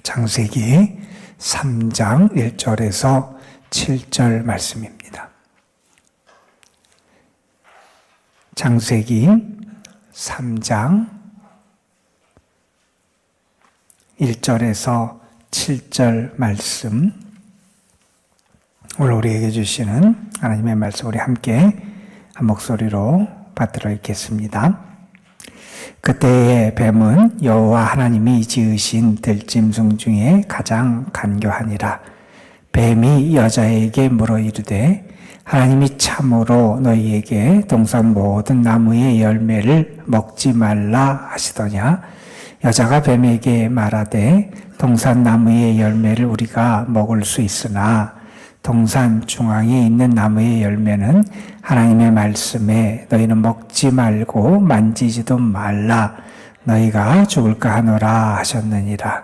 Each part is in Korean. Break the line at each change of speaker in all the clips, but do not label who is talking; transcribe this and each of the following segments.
창세기 3장 1절에서 7절 말씀입니다. 창세기 3장 1절에서 7절 말씀, 오늘 우리에게 주시는 하나님의 말씀 우리 함께 한 목소리로 받들어 읽겠습니다. 그때의 뱀은 여호와 하나님이 지으신 들짐승 중에 가장 간교하니라. 뱀이 여자에게 물어 이르되 하나님이 참으로 너희에게 동산 모든 나무의 열매를 먹지 말라 하시더냐? 여자가 뱀에게 말하되 동산 나무의 열매를 우리가 먹을 수 있으나 동산 중앙에 있는 나무의 열매는 하나님의 말씀에 너희는 먹지 말고 만지지도 말라 너희가 죽을까 하노라 하셨느니라.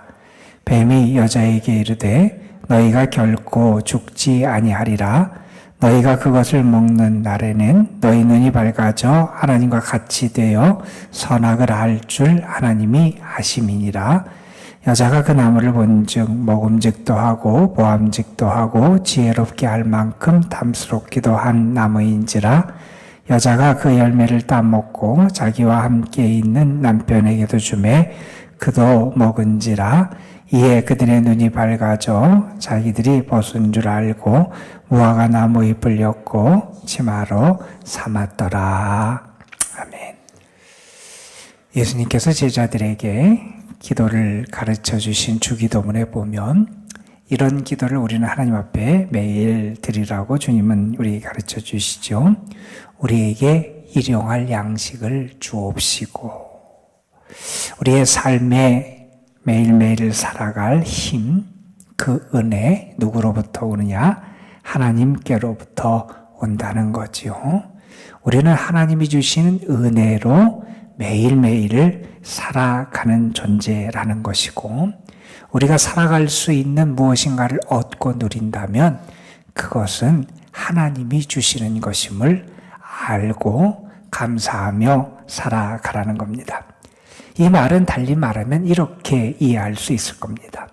뱀이 여자에게 이르되 너희가 결코 죽지 아니하리라. 너희가 그것을 먹는 날에는 너희 눈이 밝아져 하나님과 같이 되어 선악을 알 줄 하나님이 아심이니라. 여자가 그 나무를 본즉 먹음직도 하고 보암직도 하고 지혜롭게 할 만큼 탐스럽기도 한 나무인지라. 여자가 그 열매를 따먹고 자기와 함께 있는 남편에게도 주매 그도 먹은지라. 이에 그들의 눈이 밝아져 자기들이 벗은 줄 알고 무화과 나무 잎을 엮고 치마로 삼았더라. 아멘. 예수님께서 제자들에게 기도를 가르쳐 주신 주기도문에 보면 이런 기도를 우리는 하나님 앞에 매일 드리라고 주님은 우리에게 가르쳐 주시죠. 우리에게 일용할 양식을 주옵시고 우리의 삶에 매일매일 살아갈 힘, 그 은혜 누구로부터 오느냐? 하나님께로부터 온다는 거지요. 우리는 하나님이 주시는 은혜로 매일매일을 살아가는 존재라는 것이고, 우리가 살아갈 수 있는 무엇인가를 얻고 누린다면 그것은 하나님이 주시는 것임을 알고 감사하며 살아가라는 겁니다. 이 말은 달리 말하면 이렇게 이해할 수 있을 겁니다.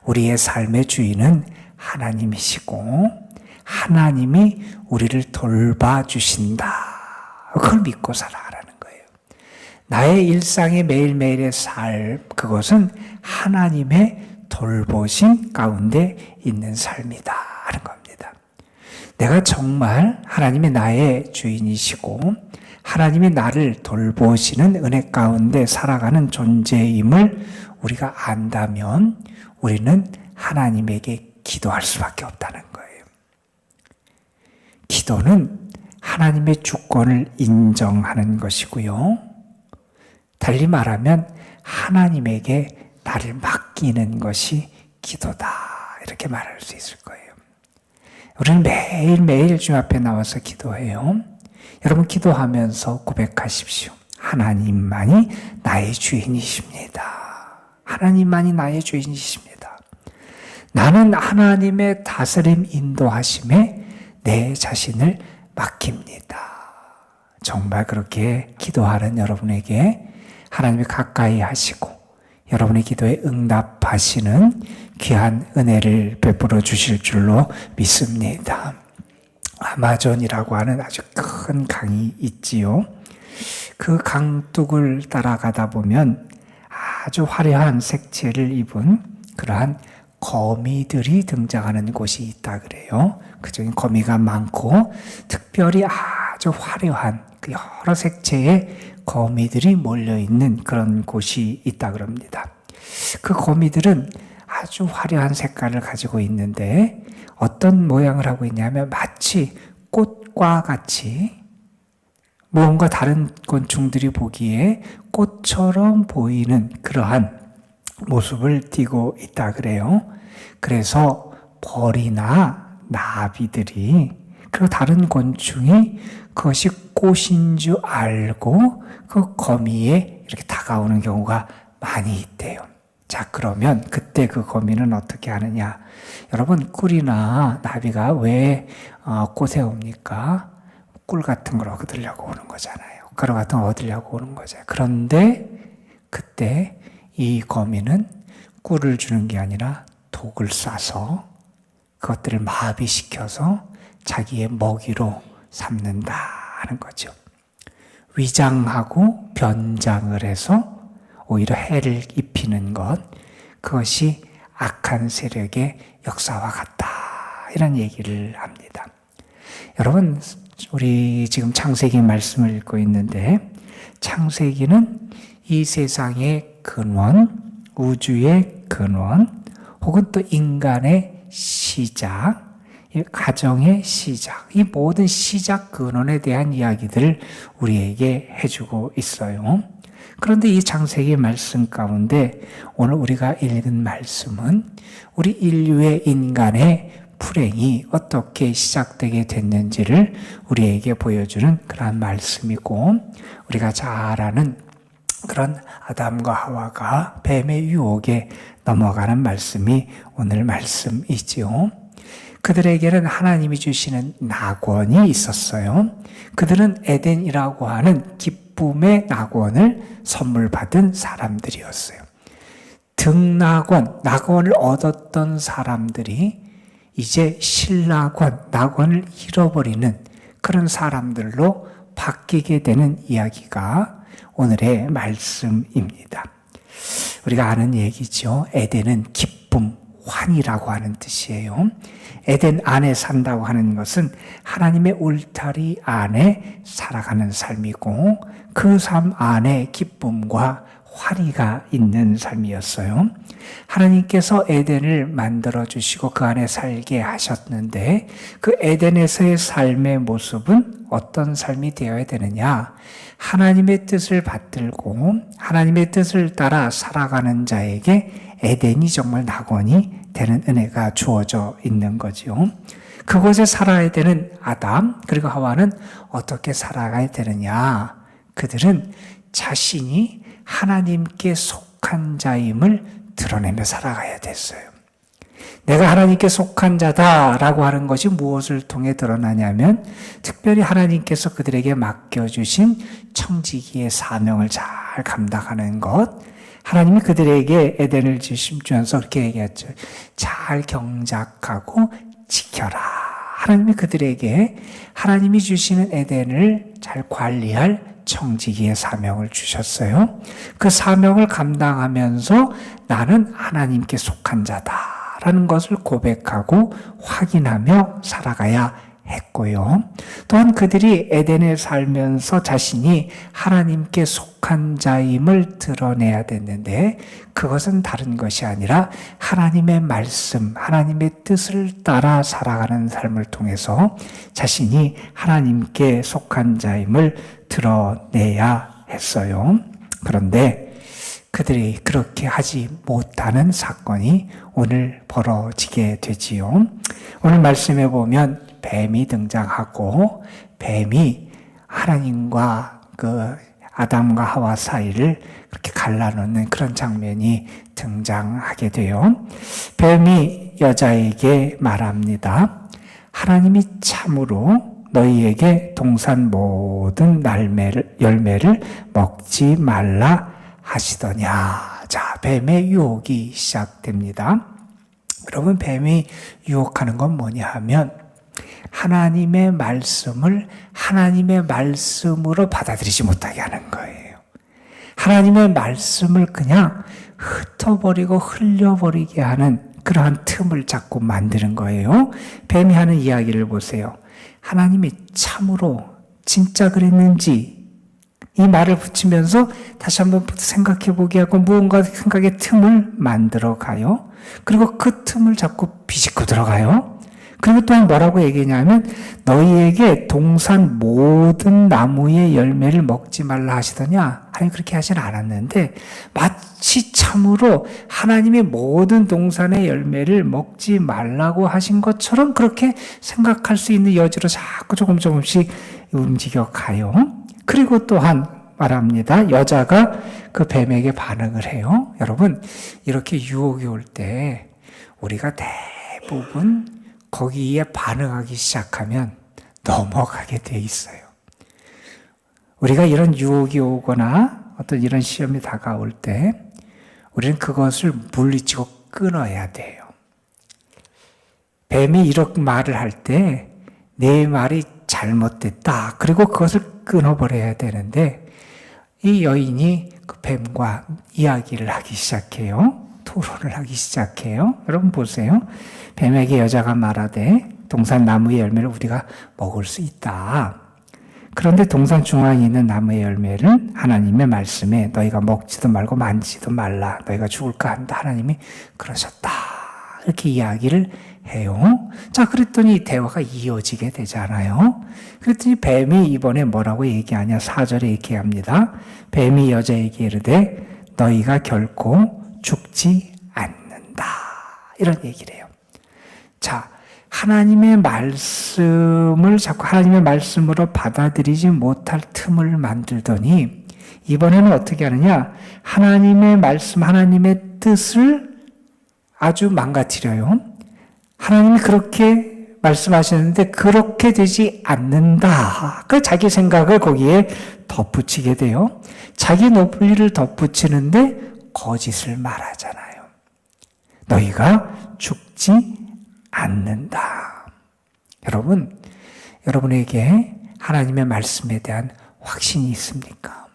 우리의 삶의 주인은 하나님이시고 하나님이 우리를 돌봐주신다. 그걸 믿고 살아가라는 거예요. 나의 일상의 매일매일의 삶, 그것은 하나님의 돌보심 가운데 있는 삶이다 하는 겁니다. 내가 정말 하나님이 나의 주인이시고 하나님이 나를 돌보시는 은혜 가운데 살아가는 존재임을 우리가 안다면 우리는 하나님에게 기도할 수밖에 없다는 거예요. 기도는 하나님의 주권을 인정하는 것이고요. 달리 말하면 하나님에게 나를 맡기는 것이 기도다. 이렇게 말할 수 있을 거예요. 우리는 매일매일 주님 앞에 나와서 기도해요. 여러분 기도하면서 고백하십시오. 하나님만이 나의 주인이십니다. 하나님만이 나의 주인이십니다. 나는 하나님의 다스림 인도하심에 내 자신을 맡깁니다. 정말 그렇게 기도하는 여러분에게 하나님이 가까이 하시고 여러분의 기도에 응답하시는 귀한 은혜를 베풀어 주실 줄로 믿습니다. 아마존이라고 하는 아주 큰 강이 있지요. 그 강둑을 따라가다 보면 아주 화려한 색채를 입은 그러한 거미들이 등장하는 곳이 있다 그래요. 그중에 거미가 많고 특별히 아주 화려한 그 여러 색채의 거미들이 몰려있는 그런 곳이 있다 그럽니다. 그 거미들은 아주 화려한 색깔을 가지고 있는데 어떤 모양을 하고 있냐면 마치 꽃과 같이 무언가 다른 곤충들이 보기에 꽃처럼 보이는 그러한 모습을 띠고 있다 그래요. 그래서 벌이나 나비들이 그리고 다른 곤충이 그것이 꽃인 줄 알고 그 거미에 이렇게 다가오는 경우가 많이 있대요. 자, 그러면 그때 그 거미는 어떻게 하느냐? 여러분, 꿀이나 나비가 왜 꽃에 옵니까? 꿀 같은 걸 얻으려고 오는 거잖아요. 가루 같은 걸 얻으려고 오는 거죠. 그런데 그때 이 거미는 꿀을 주는 게 아니라 독을 싸서 그것들을 마비시켜서 자기의 먹이로 삼는다는 거죠. 위장하고 변장을 해서 오히려 해를 입히는 것, 그것이 악한 세력의 역사와 같다, 이런 얘기를 합니다. 여러분, 우리 지금 창세기 말씀을 읽고 있는데, 창세기는 이 세상의 근원, 우주의 근원, 혹은 또 인간의 시작, 가정의 시작, 이 모든 시작 근원에 대한 이야기들을 우리에게 해주고 있어요. 그런데 이 창세기 말씀 가운데 오늘 우리가 읽은 말씀은 우리 인류의 인간의 불행이 어떻게 시작되게 됐는지를 우리에게 보여주는 그런 말씀이고, 우리가 잘 아는 그런 아담과 하와가 뱀의 유혹에 넘어가는 말씀이 오늘 말씀이지요. 그들에게는 하나님이 주시는 낙원이 있었어요. 그들은 에덴이라고 하는 기쁨의 낙원을 선물 받은 사람들이었어요. 등낙원, 낙원을 얻었던 사람들이 이제 실낙원, 낙원을 잃어버리는 그런 사람들로 바뀌게 되는 이야기가 오늘의 말씀입니다. 우리가 아는 얘기죠. 에덴은 기쁨, 환이라고 하는 뜻이에요. 에덴 안에 산다고 하는 것은 하나님의 울타리 안에 살아가는 삶이고, 그 삶 안에 기쁨과 환희가 있는 삶이었어요. 하나님께서 에덴을 만들어 주시고 그 안에 살게 하셨는데, 그 에덴에서의 삶의 모습은 어떤 삶이 되어야 되느냐? 하나님의 뜻을 받들고 하나님의 뜻을 따라 살아가는 자에게 에덴이 정말 낙원이 되는 은혜가 주어져 있는 거죠. 그곳에 살아야 되는 아담 그리고 하와는 어떻게 살아가야 되느냐? 그들은 자신이 하나님께 속한 자임을 드러내며 살아가야 됐어요. 내가 하나님께 속한 자다라고 하는 것이 무엇을 통해 드러나냐면, 특별히 하나님께서 그들에게 맡겨주신 청지기의 사명을 잘 감당하는 것, 하나님이 그들에게 에덴을 주시면서 그렇게 얘기했죠. 잘 경작하고 지켜라. 하나님이 그들에게 하나님이 주시는 에덴을 잘 관리할 청지기의 사명을 주셨어요. 그 사명을 감당하면서 나는 하나님께 속한 자다라는 것을 고백하고 확인하며 살아가야 했고요. 또한 그들이 에덴에 살면서 자신이 하나님께 속한 자임을 드러내야 됐는데, 그것은 다른 것이 아니라 하나님의 말씀, 하나님의 뜻을 따라 살아가는 삶을 통해서 자신이 하나님께 속한 자임을 드러내야 했어요. 그런데 그들이 그렇게 하지 못하는 사건이 오늘 벌어지게 되지요. 오늘 말씀에 보면 뱀이 등장하고, 뱀이 하나님과 그 아담과 하와 사이를 그렇게 갈라놓는 그런 장면이 등장하게 돼요. 뱀이 여자에게 말합니다. 하나님이 참으로 너희에게 동산 모든 열매를 먹지 말라 하시더냐. 자, 뱀의 유혹이 시작됩니다. 여러분, 뱀이 유혹하는 건 뭐냐 하면, 하나님의 말씀을 하나님의 말씀으로 받아들이지 못하게 하는 거예요. 하나님의 말씀을 그냥 흩어버리고 흘려버리게 하는 그러한 틈을 자꾸 만드는 거예요. 뱀이 하는 이야기를 보세요. 하나님이 참으로 진짜 그랬는지, 이 말을 붙이면서 다시 한번 생각해 보게 하고 무언가 생각의 틈을 만들어 가요. 그리고 그 틈을 자꾸 비집고 들어가요. 그리고 또한 뭐라고 얘기냐면, 너희에게 동산 모든 나무의 열매를 먹지 말라 하시더냐? 하나님 그렇게 하진 않았는데, 마치 참으로 하나님의 모든 동산의 열매를 먹지 말라고 하신 것처럼 그렇게 생각할 수 있는 여지로 자꾸 조금씩 움직여 가요. 그리고 또한 말합니다. 여자가 그 뱀에게 반응을 해요. 여러분, 이렇게 유혹이 올 때 우리가 대부분 거기에 반응하기 시작하면 넘어가게 돼 있어요. 우리가 이런 유혹이 오거나 어떤 이런 시험이 다가올 때 우리는 그것을 물리치고 끊어야 돼요. 뱀이 이렇게 말을 할 때 내 말이 잘못됐다. 그리고 그것을 끊어버려야 되는데 이 여인이 그 뱀과 이야기를 하기 시작해요. 토론을 하기 시작해요. 여러분 보세요. 뱀에게 여자가 말하되 동산 나무의 열매를 우리가 먹을 수 있다. 그런데 동산 중앙에 있는 나무의 열매는 하나님의 말씀에 너희가 먹지도 말고 만지도 말라. 너희가 죽을까 한다. 하나님이 그러셨다. 이렇게 이야기를 해요. 자, 그랬더니 대화가 이어지게 되잖아요. 그랬더니 뱀이 이번에 뭐라고 얘기하냐. 4절에 이렇게 합니다. 뱀이 여자에게 이르되 너희가 결코 죽지 않는다. 이런 얘기를 해요. 자, 하나님의 말씀을 자꾸 하나님의 말씀으로 받아들이지 못할 틈을 만들더니 이번에는 어떻게 하느냐. 하나님의 말씀, 하나님의 뜻을 아주 망가뜨려요. 하나님이 그렇게 말씀하셨는데 그렇게 되지 않는다. 그 자기 생각을 거기에 덧붙이게 돼요. 자기 논리를 덧붙이는데 거짓을 말하잖아요. 너희가 죽지 않는다. 여러분, 여러분에게 하나님의 말씀에 대한 확신이 있습니까?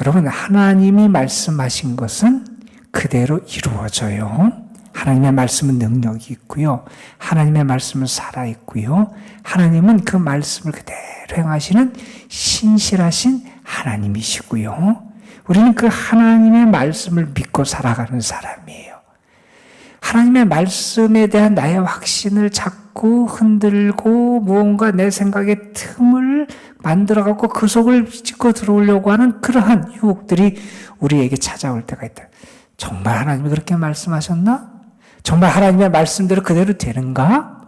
여러분, 하나님이 말씀하신 것은 그대로 이루어져요. 하나님의 말씀은 능력이 있고요. 하나님의 말씀은 살아있고요. 하나님은 그 말씀을 그대로 행하시는 신실하신 하나님이시고요. 우리는 그 하나님의 말씀을 믿고 살아가는 사람이에요. 하나님의 말씀에 대한 나의 확신을 자꾸 흔들고 무언가 내 생각의 틈을 만들어갖고 그 속을 짚고 들어오려고 하는 그러한 유혹들이 우리에게 찾아올 때가 있다. 정말 하나님이 그렇게 말씀하셨나? 정말 하나님의 말씀대로 그대로 되는가?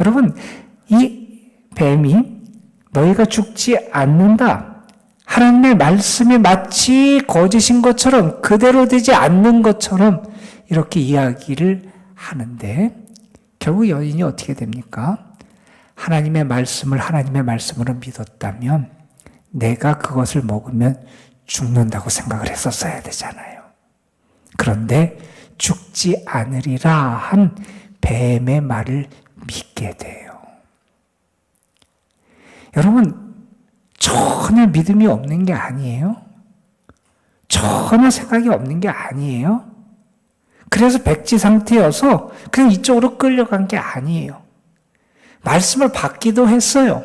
여러분, 이 뱀이 너희가 죽지 않는다. 하나님의 말씀이 마치 거짓인 것처럼 그대로 되지 않는 것처럼 이렇게 이야기를 하는데 결국 여인이 어떻게 됩니까? 하나님의 말씀을 하나님의 말씀으로 믿었다면 내가 그것을 먹으면 죽는다고 생각을 했었어야 되잖아요. 그런데 죽지 않으리라 한 뱀의 말을 믿게 돼요. 여러분, 전혀 믿음이 없는 게 아니에요. 전혀 생각이 없는 게 아니에요. 그래서 백지 상태여서 그냥 이쪽으로 끌려간 게 아니에요. 말씀을 받기도 했어요.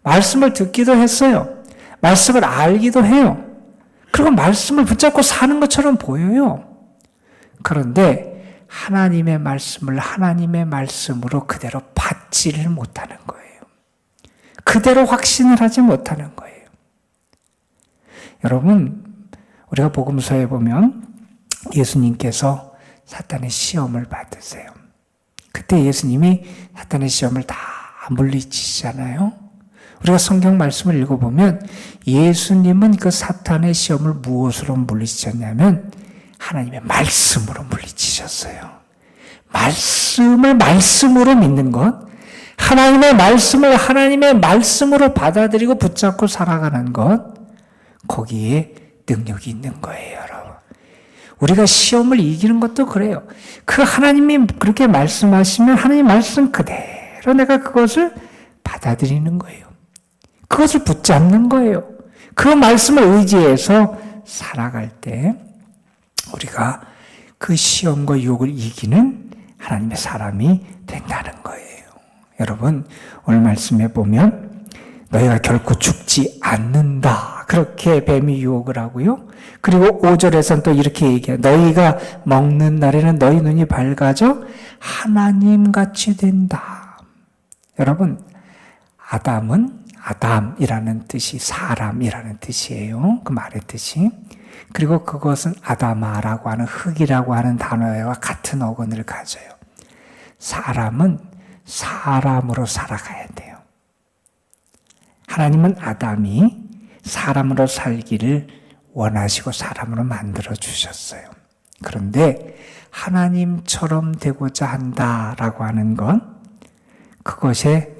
말씀을 듣기도 했어요. 말씀을 알기도 해요. 그리고 말씀을 붙잡고 사는 것처럼 보여요. 그런데 하나님의 말씀을 하나님의 말씀으로 그대로 받지를 못하는 거예요. 그대로 확신을 하지 못하는 거예요. 여러분, 우리가 복음서에 보면 예수님께서 사탄의 시험을 받으세요. 그때 예수님이 사탄의 시험을 다 물리치시잖아요. 우리가 성경 말씀을 읽어보면 예수님은 그 사탄의 시험을 무엇으로 물리치셨냐면 하나님의 말씀으로 물리치셨어요. 말씀을 말씀으로 믿는 것, 하나님의 말씀을 하나님의 말씀으로 받아들이고 붙잡고 살아가는 것, 거기에 능력이 있는 거예요, 여러분. 우리가 시험을 이기는 것도 그래요. 그 하나님이 그렇게 말씀하시면 하나님 말씀 그대로 내가 그것을 받아들이는 거예요. 그것을 붙잡는 거예요. 그 말씀을 의지해서 살아갈 때 우리가 그 시험과 유혹을 이기는 하나님의 사람이 된다는 거예요. 여러분, 오늘 말씀에 보면 너희가 결코 죽지 않는다. 그렇게 뱀이 유혹을 하고요. 그리고 5절에서는 또 이렇게 얘기해요. 너희가 먹는 날에는 너희 눈이 밝아져 하나님같이 된다. 여러분, 아담이라는 뜻이 사람이라는 뜻이에요. 그 말의 뜻이. 그리고 그것은 아다마라고 하는 흙이라고 하는 단어와 같은 어근을 가져요. 사람은 사람으로 살아가야 돼요. 하나님은 아담이 사람으로 살기를 원하시고 사람으로 만들어 주셨어요. 그런데 하나님처럼 되고자 한다라고 하는 건 그것에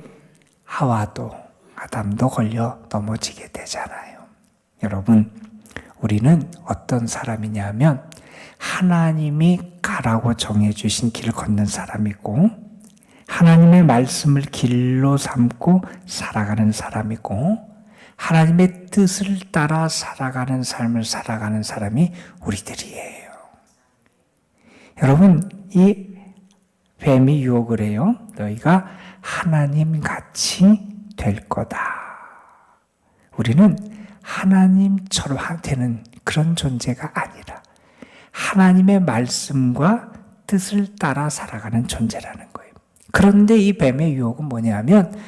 하와도 아담도 걸려 넘어지게 되잖아요. 여러분, 우리는 어떤 사람이냐면 하나님이 가라고 정해주신 길을 걷는 사람이고 하나님의 말씀을 길로 삼고 살아가는 사람이고 하나님의 뜻을 따라 살아가는 삶을 살아가는 사람이 우리들이에요. 여러분, 이 뱀이 유혹을 해요. 너희가 하나님같이 될 거다. 우리는 하나님처럼 되는 그런 존재가 아니라 하나님의 말씀과 뜻을 따라 살아가는 존재라는 거예요. 그런데 이 뱀의 유혹은 뭐냐면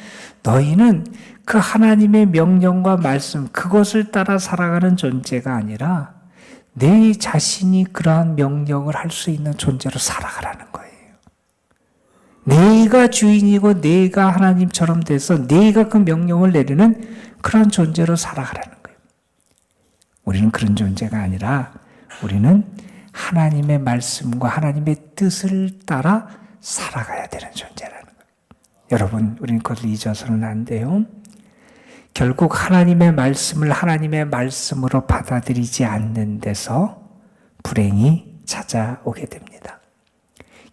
너희는 그 하나님의 명령과 말씀, 그것을 따라 살아가는 존재가 아니라 내 자신이 그러한 명령을 할 수 있는 존재로 살아가라는 거예요. 내가 주인이고 내가 하나님처럼 돼서 내가 그 명령을 내리는 그런 존재로 살아가라는 거예요. 우리는 그런 존재가 아니라 우리는 하나님의 말씀과 하나님의 뜻을 따라 살아가야 되는 존재라는 거예요. 여러분, 우리는 그걸 잊어서는 안 돼요. 결국 하나님의 말씀을 하나님의 말씀으로 받아들이지 않는 데서 불행이 찾아오게 됩니다.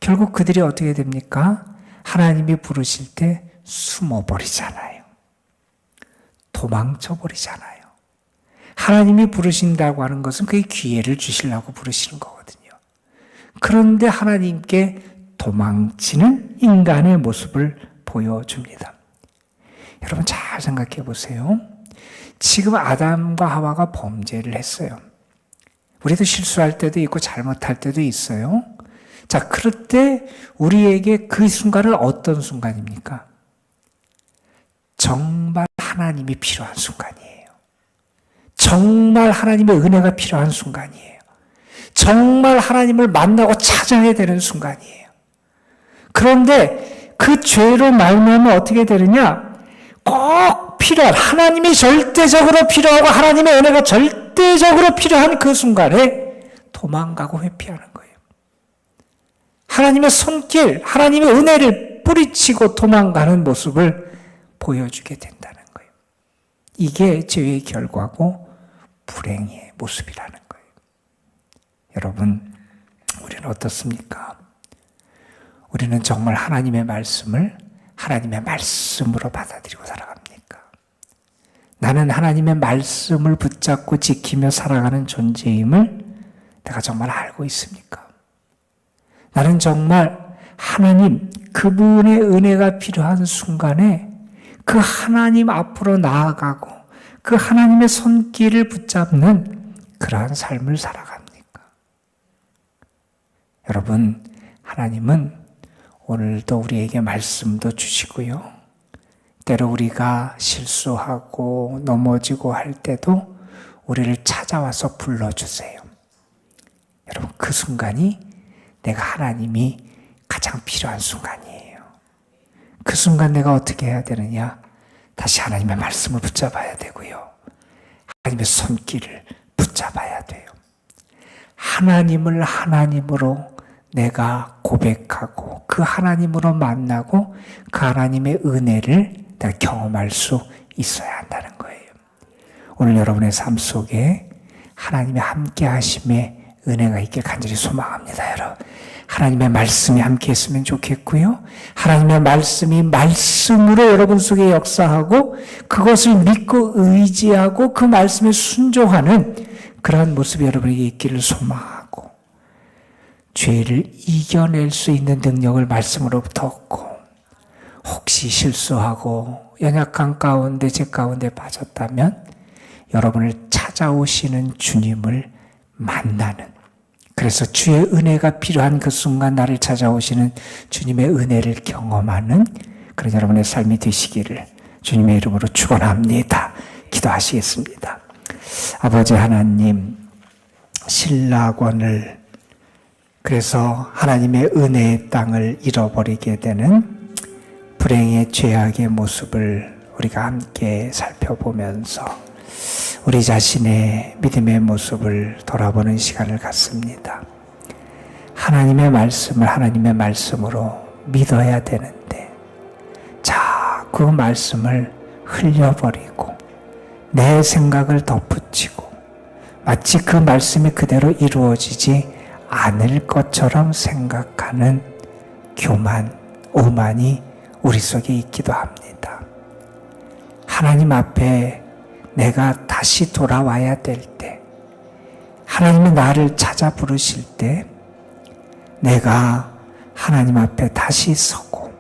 결국 그들이 어떻게 됩니까? 하나님이 부르실 때 숨어버리잖아요. 도망쳐버리잖아요. 하나님이 부르신다고 하는 것은 그게 기회를 주시려고 부르시는 거거든요. 그런데 하나님께 도망치는 인간의 모습을 보여줍니다. 여러분 잘 생각해 보세요. 지금 아담과 하와가 범죄를 했어요. 우리도 실수할 때도 있고 잘못할 때도 있어요. 자, 그럴 때 우리에게 그 순간은 어떤 순간입니까? 정말 하나님이 필요한 순간이에요. 정말 하나님의 은혜가 필요한 순간이에요. 정말 하나님을 만나고 찾아야 되는 순간이에요. 그런데 그 죄로 말미암아 어떻게 되느냐? 꼭 필요한, 하나님이 절대적으로 필요하고 하나님의 은혜가 절대적으로 필요한 그 순간에 도망가고 회피하는 거예요. 하나님의 손길, 하나님의 은혜를 뿌리치고 도망가는 모습을 보여주게 된다는 거예요. 이게 죄의 결과고 불행의 모습이라는 거예요. 여러분, 우리는 어떻습니까? 우리는 정말 하나님의 말씀을 하나님의 말씀으로 받아들이고 살아갑니까? 나는 하나님의 말씀을 붙잡고 지키며 살아가는 존재임을 내가 정말 알고 있습니까? 나는 정말 하나님, 그분의 은혜가 필요한 순간에 그 하나님 앞으로 나아가고 그 하나님의 손길을 붙잡는 그러한 삶을 살아갑니까? 여러분, 하나님은 오늘도 우리에게 말씀도 주시고요. 때로 우리가 실수하고 넘어지고 할 때도 우리를 찾아와서 불러주세요. 여러분, 그 순간이 내가 하나님이 가장 필요한 순간이에요. 그 순간 내가 어떻게 해야 되느냐? 다시 하나님의 말씀을 붙잡아야 되고요. 하나님의 손길을 붙잡아야 돼요. 하나님을 하나님으로 내가 고백하고 그 하나님으로 만나고 그 하나님의 은혜를 내가 경험할 수 있어야 한다는 거예요. 오늘 여러분의 삶 속에 하나님의 함께 하심의 은혜가 있길 간절히 소망합니다. 여러분, 하나님의 말씀이 함께 했으면 좋겠고요. 하나님의 말씀이 말씀으로 여러분 속에 역사하고 그것을 믿고 의지하고 그 말씀에 순종하는 그러한 모습이 여러분에게 있기를 소망하고 죄를 이겨낼 수 있는 능력을 말씀으로부터 얻고 혹시 실수하고 연약한 가운데 제 가운데 빠졌다면 여러분을 찾아오시는 주님을 만나는, 그래서 주의 은혜가 필요한 그 순간 나를 찾아오시는 주님의 은혜를 경험하는 그런 여러분의 삶이 되시기를 주님의 이름으로 축원합니다. 기도하시겠습니다. 아버지 하나님, 신락원을, 그래서 하나님의 은혜의 땅을 잃어버리게 되는 불행의 죄악의 모습을 우리가 함께 살펴보면서 우리 자신의 믿음의 모습을 돌아보는 시간을 갖습니다. 하나님의 말씀을 하나님의 말씀으로 믿어야 되는데 그 말씀을 흘려버리고 내 생각을 덧붙이고 마치 그 말씀이 그대로 이루어지지 않을 것처럼 생각하는 교만, 오만이 우리 속에 있기도 합니다. 하나님 앞에 내가 다시 돌아와야 될 때, 하나님이 나를 찾아 부르실 때 내가 하나님 앞에 다시 서고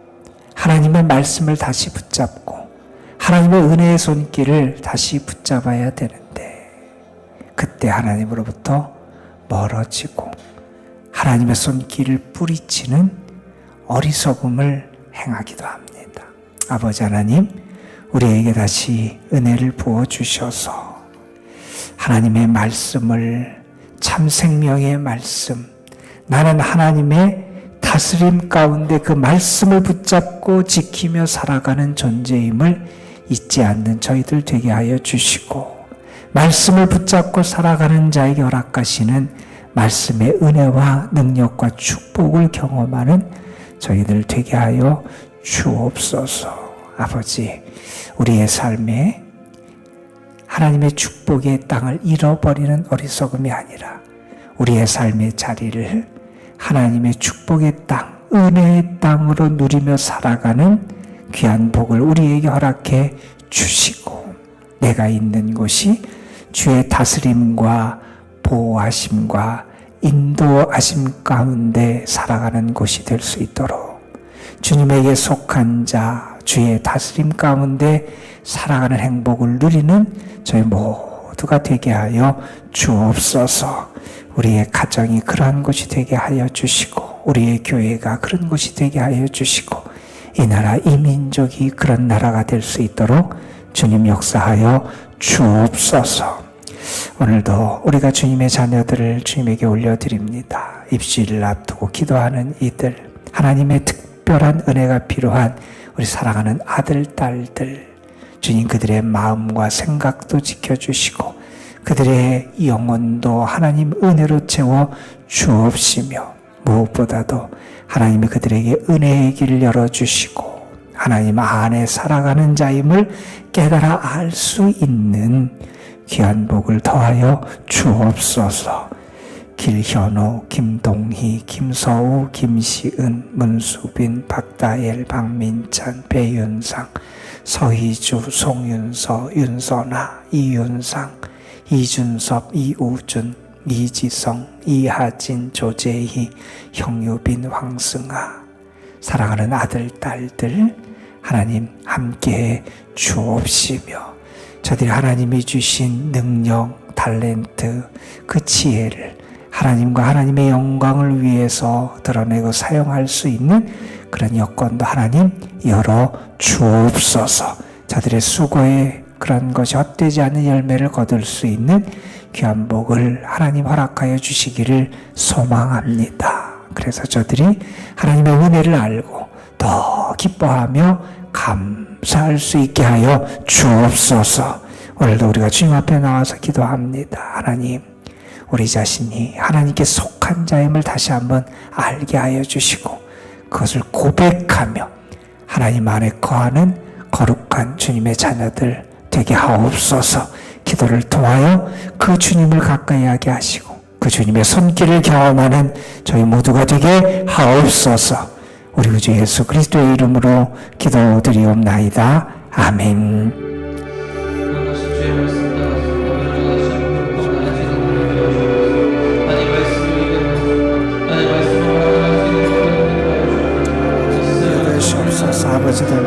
하나님의 말씀을 다시 붙잡고 하나님의 은혜의 손길을 다시 붙잡아야 되는데, 그때 하나님으로부터 멀어지고 하나님의 손길을 뿌리치는 어리석음을 행하기도 합니다. 아버지 하나님, 우리에게 다시 은혜를 부어주셔서 하나님의 말씀을, 참 생명의 말씀, 나는 하나님의 다스림 가운데 그 말씀을 붙잡고 지키며 살아가는 존재임을 잊지 않는 저희들 되게 하여 주시고, 말씀을 붙잡고 살아가는 자에게 허락하시는 말씀의 은혜와 능력과 축복을 경험하는 저희들 되게 하여 주옵소서. 아버지, 우리의 삶에 하나님의 축복의 땅을 잃어버리는 어리석음이 아니라 우리의 삶의 자리를 하나님의 축복의 땅, 은혜의 땅으로 누리며 살아가는 귀한 복을 우리에게 허락해 주시고, 내가 있는 곳이 주의 다스림과 보호하심과 인도하심 가운데 살아가는 곳이 될 수 있도록 주님에게 속한 자, 주의 다스림 가운데 살아가는 행복을 누리는 저희 모두가 되게 하여 주옵소서. 우리의 가정이 그러한 곳이 되게 하여 주시고, 우리의 교회가 그런 곳이 되게 하여 주시고, 이 나라, 이 민족이 그런 나라가 될 수 있도록 주님 역사하여 주옵소서. 오늘도 우리가 주님의 자녀들을 주님에게 올려드립니다. 입시를 앞두고 기도하는 이들, 하나님의 특별한 은혜가 필요한 우리 사랑하는 아들, 딸들, 주님 그들의 마음과 생각도 지켜주시고 그들의 영혼도 하나님 은혜로 채워 주옵시며, 무엇보다도 하나님이 그들에게 은혜의 길을 열어주시고 하나님 안에 살아가는 자임을 깨달아 알 수 있는 귀한 복을 더하여 주옵소서. 길현우, 김동희, 김서우, 김시은, 문수빈, 박다엘, 박민찬, 배윤상, 서희주, 송윤서, 윤선아, 이윤상, 이준섭, 이우준, 이지성, 이하진, 조재희, 형유빈, 황승아, 사랑하는 아들, 딸들 하나님 함께해 주옵시며, 저들이 하나님이 주신 능력, 탤런트, 그 지혜를 하나님과 하나님의 영광을 위해서 드러내고 사용할 수 있는 그런 여건도 하나님 열어 주옵소서. 저들의 수고에 그런 것이 헛되지 않는 열매를 거둘 수 있는 귀한 복을 하나님 허락하여 주시기를 소망합니다. 그래서 저들이 하나님의 은혜를 알고 더 기뻐하며 감사할 수 있게 하여 주옵소서. 오늘도 우리가 주님 앞에 나와서 기도합니다. 하나님, 우리 자신이 하나님께 속한 자임을 다시 한번 알게 하여 주시고 그것을 고백하며 하나님 안에 거하는 거룩한 주님의 자녀들 되게 하옵소서. 기도를 통하여 그 주님을 가까이 하게 하시고 그 주님의 손길을 경험하는 저희 모두가 되게 하옵소서. 우리 구주 예수 그리스도의 이름으로 기도드리옵나이다. 아멘. 아버지 될